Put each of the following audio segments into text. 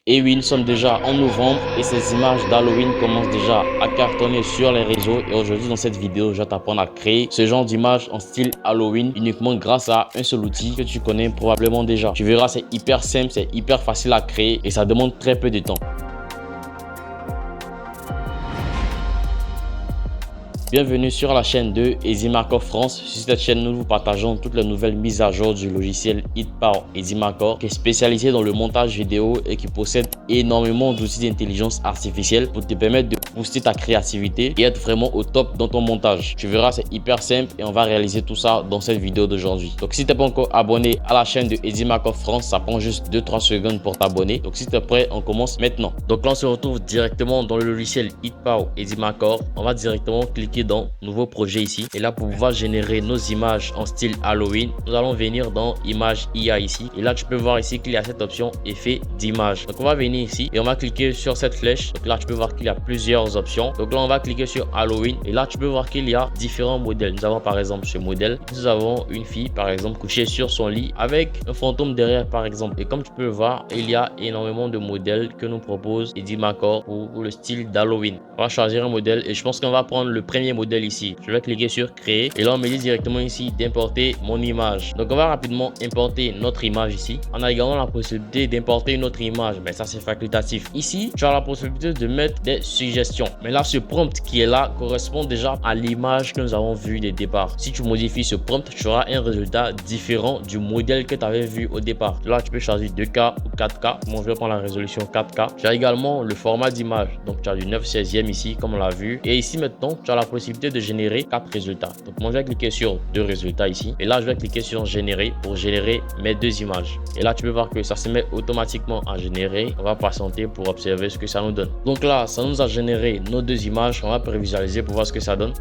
Et oui, nous sommes déjà en novembre et ces images d'Halloween commencent déjà à cartonner sur les réseaux. Et aujourd'hui, dans cette vidéo, je vais t'apprendre à créer ce genre d'image en style Halloween uniquement grâce à un seul outil que tu connais probablement déjà. Tu verras, c'est hyper simple, c'est hyper facile à créer et ça demande très peu de temps. Bienvenue sur la chaîne de EasyMaker France. Sur cette chaîne, nous vous partageons toutes les nouvelles mises à jour du logiciel Hit par EasyMaker qui est spécialisé dans le montage vidéo et qui possède énormément d'outils d'intelligence artificielle pour te permettre de booster ta créativité et être vraiment au top dans ton montage. Tu verras, c'est hyper simple et on va réaliser tout ça dans cette vidéo d'aujourd'hui. Donc si tu n'es pas encore abonné à la chaîne de EasyMaker France, ça prend juste 2-3 secondes pour t'abonner. Donc si tu es prêt, on commence maintenant. Donc là, on se retrouve directement dans le logiciel Hit par EasyMaker. On va directement cliquer dans nouveau projet ici et là pour pouvoir générer nos images en style Halloween, nous allons venir dans image IA ici et là tu peux voir ici qu'il y a cette option effet d'image. Donc on va venir ici et on va cliquer sur cette flèche. Donc là tu peux voir qu'il y a plusieurs options. Donc là on va cliquer sur Halloween et là tu peux voir qu'il y a différents modèles. Nous avons par exemple ce modèle, nous avons une fille par exemple couchée sur son lit avec un fantôme derrière par exemple, et comme tu peux le voir, il y a énormément de modèles que nous propose EasyMaker pour le style d'Halloween. On va choisir un modèle et je pense qu'on va prendre le premier modèle ici. Je vais cliquer sur créer et là on me dit directement ici d'importer mon image. Donc on va rapidement importer notre image ici. On a également la possibilité d'importer une autre image, mais ça c'est facultatif. Ici tu as la possibilité de mettre des suggestions, mais là ce prompt qui est là correspond déjà à l'image que nous avons vue dès le départ. Si tu modifies ce prompt, tu auras un résultat différent du modèle que tu avais vu au départ. Là tu peux choisir 2K ou 4K. Moi je vais prendre la résolution 4K. Tu as également le format d'image, donc tu as du 9/16 ici comme on l'a vu, et ici maintenant tu as la possibilité de générer 4 résultats. Donc moi je vais cliquer sur 2 résultats ici et là je vais cliquer sur générer pour générer mes 2 images. Et là tu peux voir que ça se met automatiquement à générer. On va patienter pour observer ce que ça nous donne. Donc là ça nous a généré nos 2 images. On va prévisualiser pour voir ce que ça donne.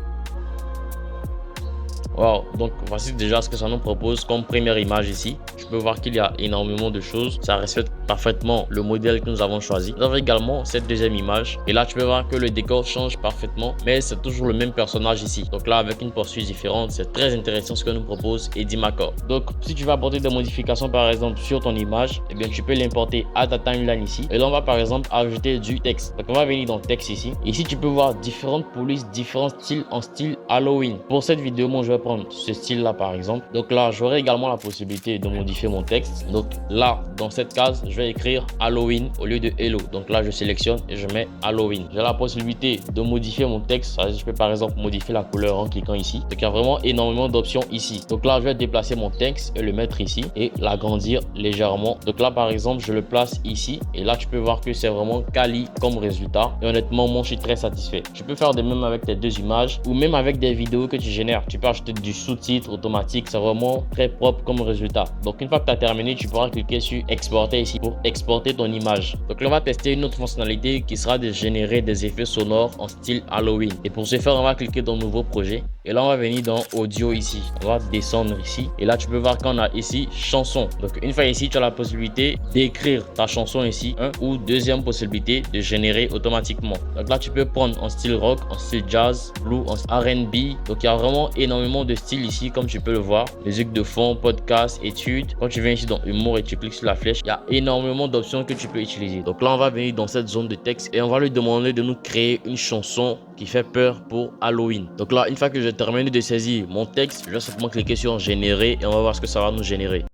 Wow, donc voici déjà ce que ça nous propose comme première image ici. Tu peux voir qu'il y a énormément de choses. Ça respecte parfaitement le modèle que nous avons choisi. Nous avons également cette deuxième image. Et là, tu peux voir que le décor change parfaitement, mais c'est toujours le même personnage ici. Donc là, avec une poursuite différente, c'est très intéressant ce que nous propose EasyMaker. Donc, si tu veux apporter des modifications, par exemple, sur ton image, eh bien, tu peux l'importer à ta timeline ici. Et là, on va par exemple ajouter du texte. Donc, on va venir dans texte ici. Ici, tu peux voir différentes polices, différents styles en style Halloween. Pour cette vidéo, moi, je vais prendre ce style là par exemple. Donc là j'aurai également la possibilité de modifier mon texte. Donc là dans cette case je vais écrire Halloween au lieu de Hello. Donc là je sélectionne et je mets Halloween. J'ai la possibilité de modifier mon texte. Je peux par exemple modifier la couleur en cliquant ici. Donc il y a vraiment énormément d'options ici. Donc là je vais déplacer mon texte et le mettre ici et l'agrandir légèrement. Donc là par exemple je le place ici et là tu peux voir que c'est vraiment quali comme résultat et honnêtement moi je suis très satisfait. Tu peux faire de même avec tes 2 images ou même avec des vidéos que tu génères. Tu peux ajouter du sous-titre automatique, c'est vraiment très propre comme résultat. Donc une fois que tu as terminé, tu pourras cliquer sur exporter ici pour exporter ton image. Donc là on va tester une autre fonctionnalité qui sera de générer des effets sonores en style Halloween. Et pour ce faire, on va cliquer dans nouveau projet et là on va venir dans audio ici. On va descendre ici et là tu peux voir qu'on a ici chanson. Donc une fois ici tu as la possibilité d'écrire ta chanson ici, ou deuxième possibilité de générer automatiquement. Donc là tu peux prendre en style rock, en style jazz, blue, en R&B. Donc il y a vraiment énormément de styles ici comme tu peux le voir. Musique de fond, podcast, études. Quand tu viens ici dans humour et tu cliques sur la flèche, il y a énormément d'options que tu peux utiliser. Donc là on va venir dans cette zone de texte et on va lui demander de nous créer une chanson qui fait peur pour Halloween. Donc là une fois que j'ai terminé de saisir mon texte, je vais simplement cliquer sur générer et on va voir ce que ça va nous générer.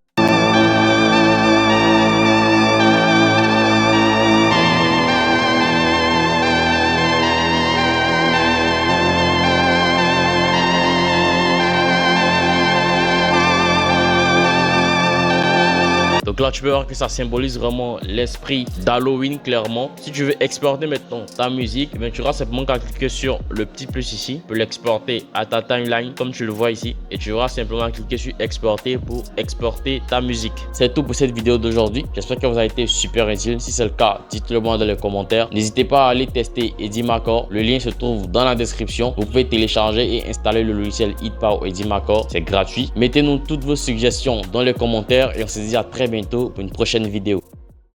Donc là, tu peux voir que ça symbolise vraiment l'esprit d'Halloween clairement. Si tu veux exporter maintenant ta musique, eh bien, tu auras simplement qu'à cliquer sur le petit plus ici. Tu peux l'exporter à ta timeline comme tu le vois ici. Et tu auras simplement à cliquer sur exporter pour exporter ta musique. C'est tout pour cette vidéo d'aujourd'hui. J'espère que vous avez été super utile. Si c'est le cas, dites-le moi dans les commentaires. N'hésitez pas à aller tester EasyMaker. Le lien se trouve dans la description. Vous pouvez télécharger et installer le logiciel Hit par EasyMaker. C'est gratuit. Mettez-nous toutes vos suggestions dans les commentaires et on se dit à très bientôt pour une prochaine vidéo.